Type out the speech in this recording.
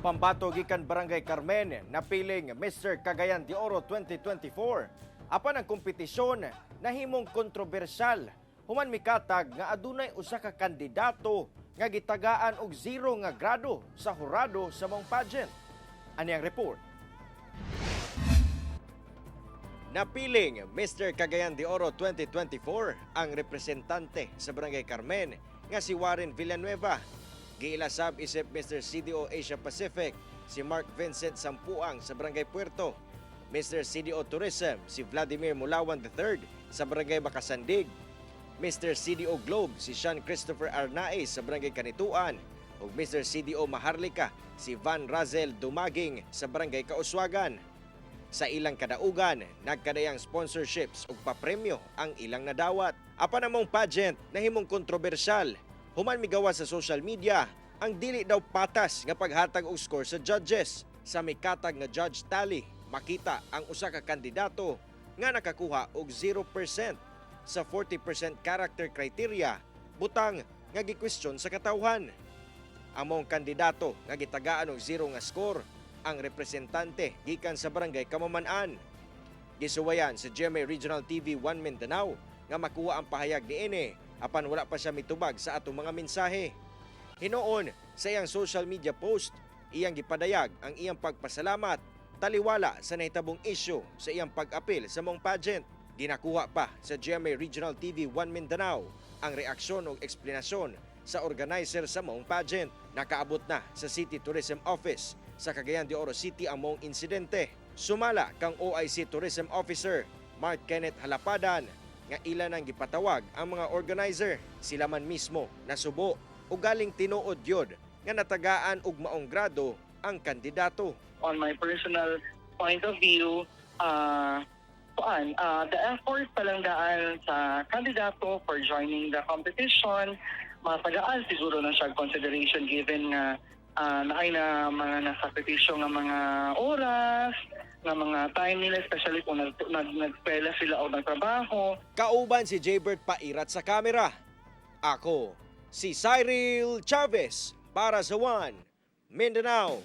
Pambato gikan Barangay Carmen napiling Mr. Cagayan de Oro 2024. Apan ang kompetisyon nahimong kontrobersyal. Human mikatag nga adunay usa ka kandidato nga gitagaan og 0 nga grado sa hurado sa mong pageant. Ani ang report. Napiling Mr. Cagayan de Oro 2024 ang representante sa Barangay Carmen nga si Warren Villanueva. Giilasab isip Mr. CDO Asia Pacific si Mark Vincent Sampuang sa Barangay Puerto, Mr. CDO Tourism si Vladimir Mulawan III sa Barangay Bakasandig, Mr. CDO Globe si Sean Christopher Arnaez sa Barangay Kanituan, ug Mr. CDO Maharlika si Van Razel Dumaging sa Barangay Kauswagan. Sa ilang kadaugan, nagkadayang sponsorships ug papremyo ang ilang nadawat. Apan namong pageant nahimong kontrobersyal. Human migawa sa social media ang dili daw patas nga paghatag og score sa judges. Sa mikatag nga judge tally, makita ang usa ka kandidato nga nakakuha og 0% sa 40% character criteria, butang nga gi-question sa katawhan. Among kandidato nga gitagaan og 0 nga score ang representante gikan sa Barangay Kamamanan. Gisuwayan sa GMA Regional TV 1 Mindanao nga makuha ang pahayag niini apan wala pa siya mitubag sa atong mga mensahe. Hinoon sa iyang social media post, iyang gipadayag ang iyang pagpasalamat taliwala sa nahitabong issue sa iyang pag-apil sa mong pageant. Ginakuha pa sa GMA Regional TV 1 Mindanao ang reaksyon o eksplanasyon sa organizer sa mong pageant. Nakaabot na sa City Tourism Office sa Cagayan de Oro City ang mong insidente. Sumala kang OIC Tourism Officer Mark Kenneth Halapadan nga ilan ang gipatawag ang mga organizer. Sila man mismo nasubo o galing tinuod yod nga natagaan og maong grado ang kandidato. On my personal point of view, the effort palanggaan sa kandidato for joining the competition, matagaan siguro na siya consideration given nga naay na mga nasakripisyo nga mga oras, nga mga time nila, especially kung nagpela sila o nagtrabaho. Kauban si Jaybert Pairat sa kamera. Ako, si Cyril Chavez para sa One Mindanao.